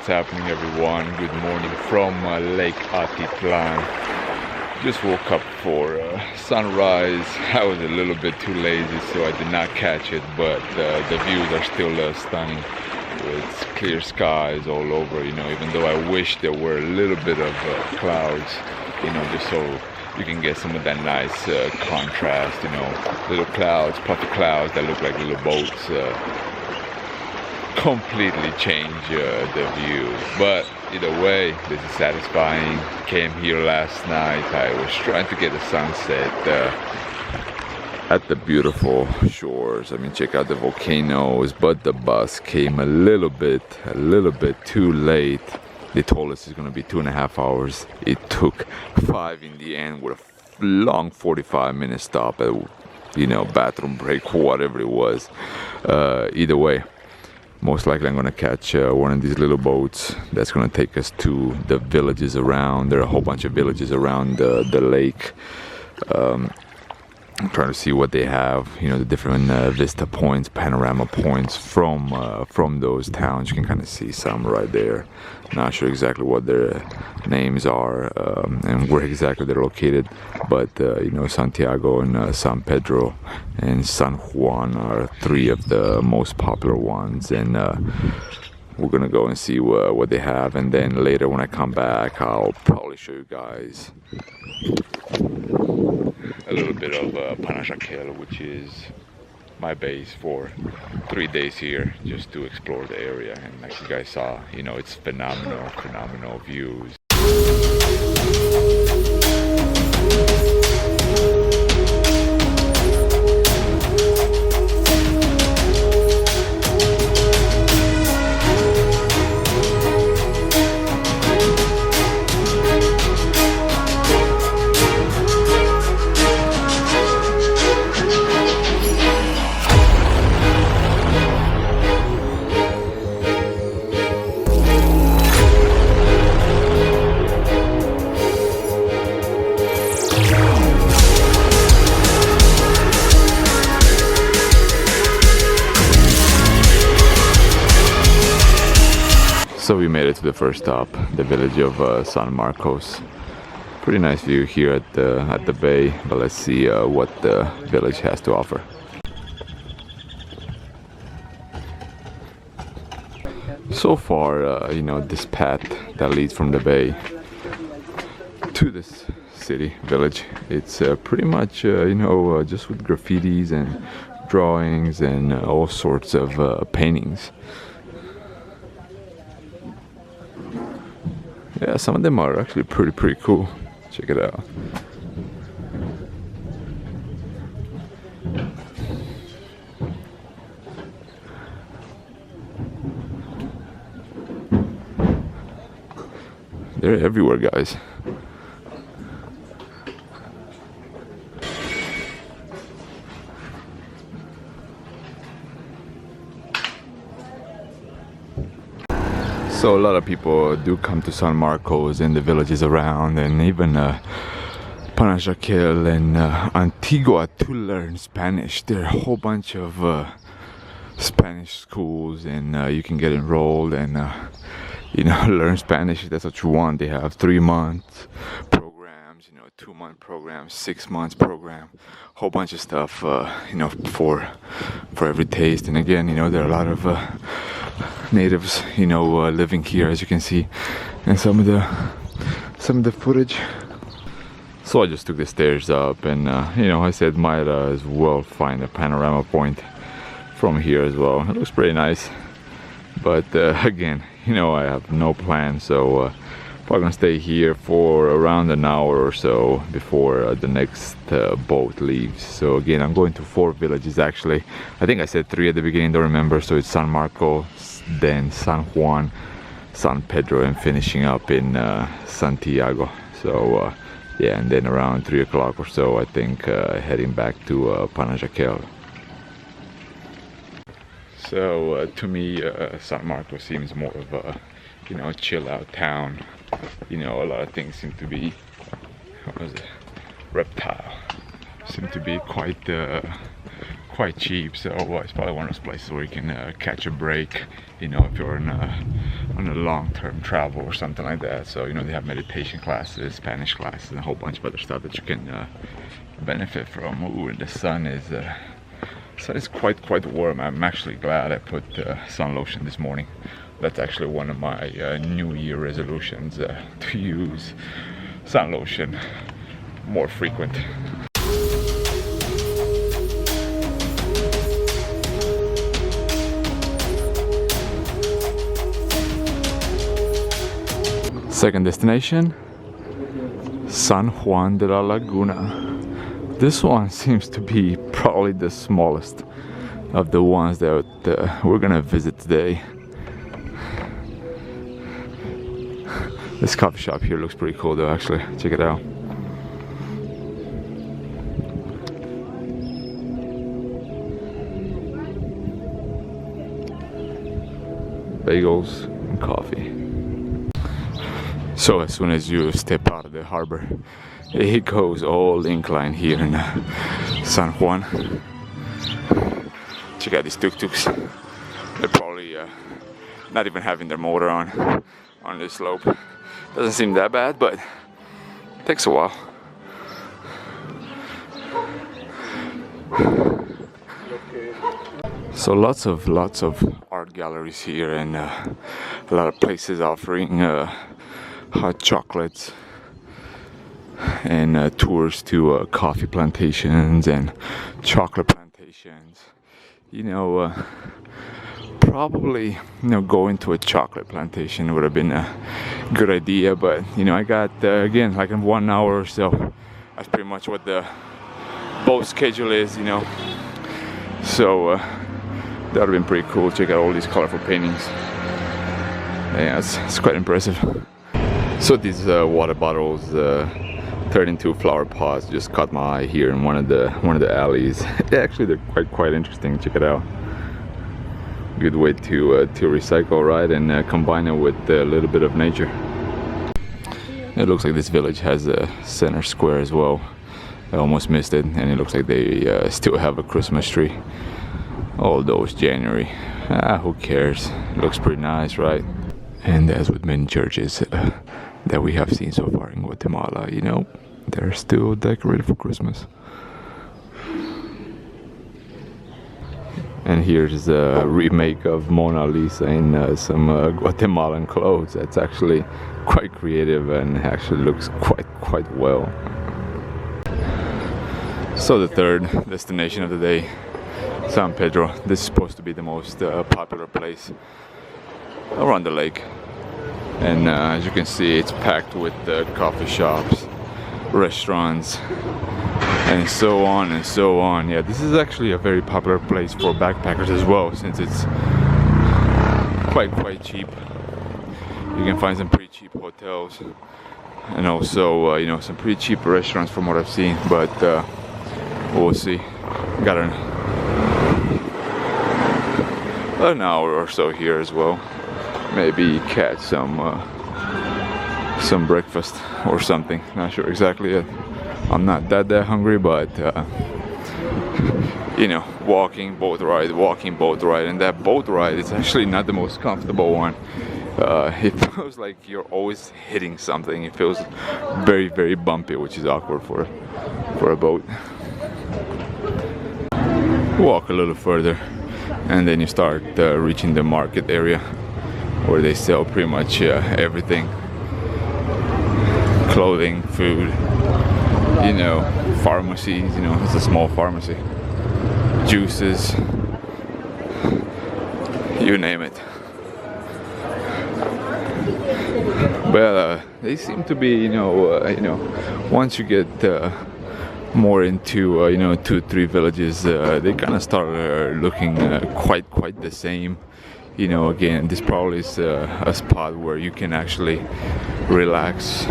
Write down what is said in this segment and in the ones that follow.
what's happening, everyone? Good morning from Lake Atitlan. Just woke up for sunrise. I was a little bit too lazy, so I did not catch it, but the views are still stunning. It's clear skies all over, even though I wish there were a little bit of clouds, just so you can get some of that nice contrast, little clouds, puffy clouds that look like little boats. Completely change the view, but either way, this is satisfying. Came here last night. I was trying to get a sunset at the beautiful shores. I mean, check out the volcanoes, but the bus came a little bit too late. They told us it's gonna be 2.5 hours. It took 5 in the end with a long 45-minute stop at bathroom break, whatever it was. Either way, most likely I'm gonna catch one of these little boats that's gonna take us to the villages around. There are a whole bunch of villages around the lake. I'm trying to see what they have, the different vista points, panorama points from those towns. You can kind of see some right there. Not sure exactly what their names are and where exactly they're located, but Santiago and San Pedro and San Juan are 3 of the most popular ones, and we're gonna go and see what they have, and then later when I come back I'll probably show you guys a little bit of Panajachel, which is my base for 3 days here, just to explore the area. And like you guys saw, it's phenomenal views. So we made it to the first stop, the village of San Marcos. Pretty nice view here at the bay, but let's see what the village has to offer. So far, this path that leads from the bay to this city, village, it's pretty much, just with graffitis and drawings and all sorts of paintings. Yeah, some of them are actually pretty cool. Check it out. They're everywhere, guys. So a lot of people do come to San Marcos and the villages around, and even Panajachel and Antigua to learn Spanish. There are a whole bunch of Spanish schools, and you can get enrolled and learn Spanish if that's what you want. They have 3-month programs, 2-month programs, 6 months program, whole bunch of stuff, for every taste. And again, there are a lot of natives, living here, as you can see, and some of the footage. So I just took the stairs up, and I said might as well find a panorama point from here as well. It looks pretty nice, but again, I have no plan, so probably gonna stay here for around an hour or so before the next boat leaves. So again, I'm going to 4 villages actually. I think I said 3 at the beginning, don't remember. So it's San Marcos, then San Juan, San Pedro, and finishing up in Santiago. So yeah, and then around 3 o'clock or so, I think heading back to Panajachel. So to me, San Marcos seems more of a chill out town. A lot of things seem to be, reptile, seem to be quite quite cheap, so it's probably one of those places where you can catch a break, you know, if you're on a long-term travel or something like that. So, you know, they have meditation classes, Spanish classes, and a whole bunch of other stuff that you can benefit from. Ooh, and the sun is quite warm. I'm actually glad I put sun lotion this morning. That's actually one of my New Year resolutions, to use sun lotion more frequent. Second destination, San Juan de la Laguna. This one seems to be probably the smallest of the ones that we're gonna visit today. This coffee shop here looks pretty cool though, actually. Check it out. Bagels and coffee. So as soon as you step out of the harbor, it goes all incline here in San Juan. Check out these tuk-tuks. They're probably not even having their motor on this slope. Doesn't seem that bad, but it takes a while. So lots of art galleries here, and a lot of places offering hot chocolates and tours to coffee plantations and chocolate plantations. You know, probably, you know, going to a chocolate plantation would have been a good idea, but you know, I got again, like in 1 hour or so. That's pretty much what the boat schedule is, you know. So that would have been pretty cool. Check out all these colorful paintings. Yeah, it's quite impressive. So these water bottles turned into flower pots just caught my eye here in one of the alleys. Actually, they're quite interesting. Check it out. Good way to recycle, right, and combine it with a little bit of nature. It looks like this village has a center square as well. I almost missed it, and it looks like they still have a Christmas tree, although it's January. Who cares? It looks pretty nice, right? And as with many churches that we have seen so far in Guatemala, you know, they're still decorated for Christmas. And here's a remake of Mona Lisa in some Guatemalan clothes. That's actually quite creative and actually looks quite well. So the third destination of the day, San Pedro. This is supposed to be the most popular place around the lake. And as you can see, it's packed with coffee shops, restaurants, and so on and so on. Yeah, this is actually a very popular place for backpackers as well, since it's quite cheap. You can find some pretty cheap hotels, and also you know, some pretty cheap restaurants from what I've seen. But we'll see. Got an hour or so here as well. Maybe catch some breakfast or something. Not sure exactly yet. I'm not that hungry, but you know, walking boat ride, and that boat ride is actually not the most comfortable one. It feels like you're always hitting something. It feels very bumpy, which is awkward for a boat. Walk a little further, and then you start reaching the market area, where they sell pretty much everything. Clothing, food, you know, pharmacies, you know, it's a small pharmacy. Juices, you name it. Well, they seem to be, you know, once you get more into, you know, 2-3 villages, they kind of start looking quite the same. You know, again, this probably is a spot where you can actually relax,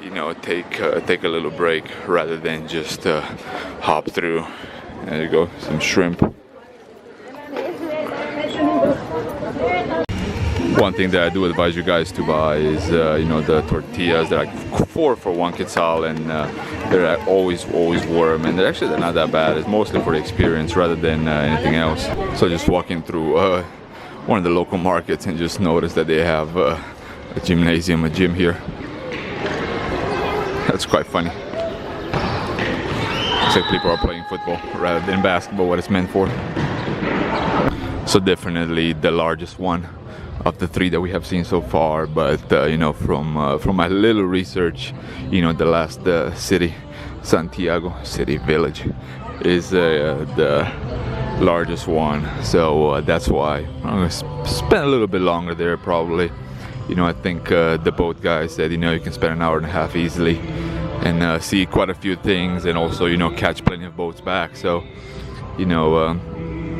you know, take a little break rather than just hop through. There you go, some shrimp. One thing that I do advise you guys to buy is, you know, the tortillas. They're like 4 for 1 quetzal, and they're always warm, and they're not that bad. It's mostly for the experience rather than anything else. So just walking through one of the local markets and just notice that they have a gym here. That's quite funny. Looks like people are playing football rather than basketball, what it's meant for. So definitely the largest one of the 3 that we have seen so far, but you know, from my little research, you know, the last city, Santiago village, is the largest one. So that's why I'm gonna spend a little bit longer there probably. You know, I think the boat guy said, you know, you can spend an hour and a half easily and see quite a few things, and also, you know, catch plenty of boats back. So, you know,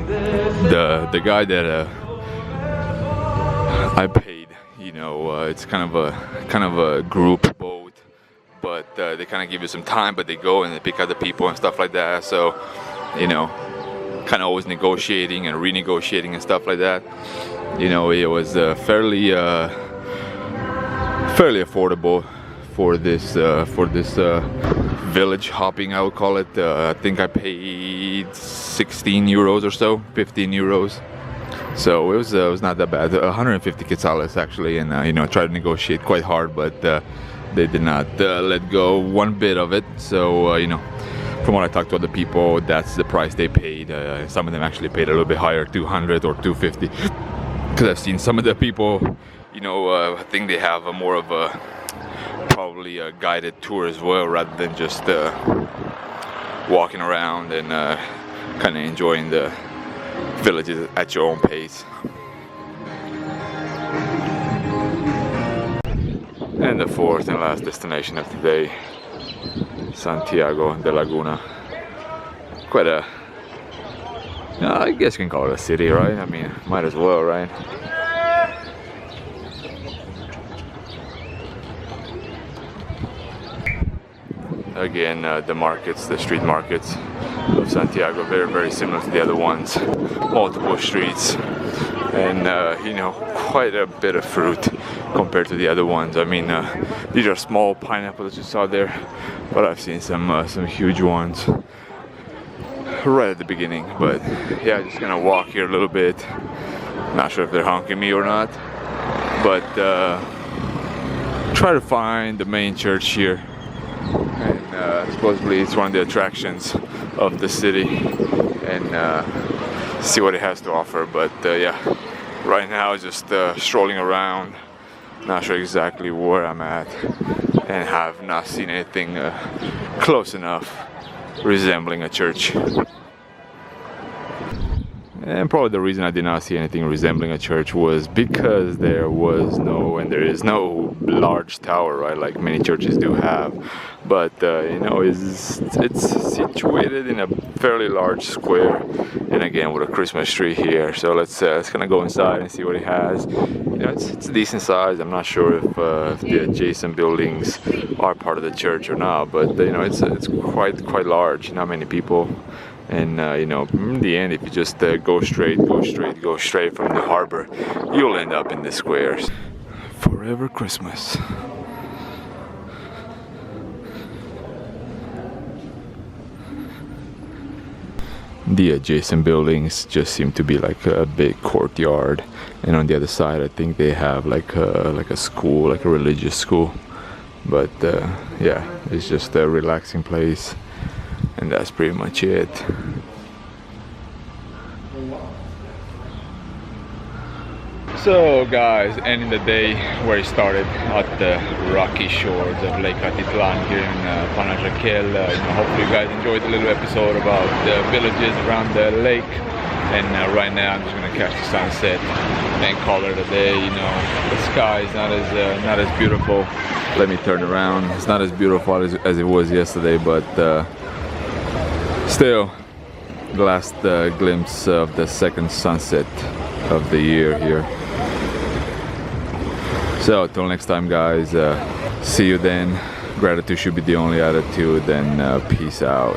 the guy that I paid, you know, it's kind of a group boat, but they kind of give you some time, but they go and they pick other people and stuff like that. So, you know, kind of always negotiating and renegotiating and stuff like that. You know, it was fairly affordable for this village hopping, I would call it. I think I paid 16 euros or so, 15 euros. So it was not that bad. 150 quetzales actually, and you know, I tried to negotiate quite hard, but they did not let go one bit of it. So you know, from what I talked to other people, that's the price they paid. Some of them actually paid a little bit higher, 200 or 250. Because I've seen some of the people, you know, I think they have more of a probably a guided tour as well, rather than just walking around and kind of enjoying the villages at your own pace. And the 4th and last destination of today, Santiago de Laguna. Quite a, I guess you can call it a city, right? I mean, might as well, right? Again, the markets, the street markets of Santiago, very, very similar to the other ones. Multiple streets, and you know, quite a bit of fruit compared to the other ones. I mean, these are small pineapples you saw there, but I've seen some huge ones right at the beginning. But yeah, just gonna walk here a little bit. Not sure if they're honking me or not, but try to find the main church here. And supposedly it's one of the attractions of the city, and see what it has to offer. But yeah, right now just strolling around, not sure exactly where I'm at, and have not seen anything close enough resembling a church. And probably the reason I did not see anything resembling a church was because there was no, and there is no large tower, right, like many churches do have. But you know, it's situated in a fairly large square, and again with a Christmas tree here. So let's kind of go inside and see what it has. You know, it's a decent size. I'm not sure if the adjacent buildings are part of the church or not, but you know, it's quite large. Not many people. And you know, in the end, if you just go straight from the harbor, you'll end up in the squares. Forever Christmas. The adjacent buildings just seem to be like a big courtyard, and on the other side, I think they have like a school, like a religious school. But yeah, it's just a relaxing place. And that's pretty much it. So guys, ending the day where it started at the rocky shores of Lake Atitlan here in Raquel. You know, hopefully you guys enjoyed the little episode about the villages around the lake. And right now I'm just gonna catch the sunset and call it a day. You know, the sky is not as beautiful. Let me turn around. It's not as beautiful as it was yesterday, but still, the last glimpse of the second sunset of the year here. So, till next time, guys. See you then. Gratitude should be the only attitude, and peace out.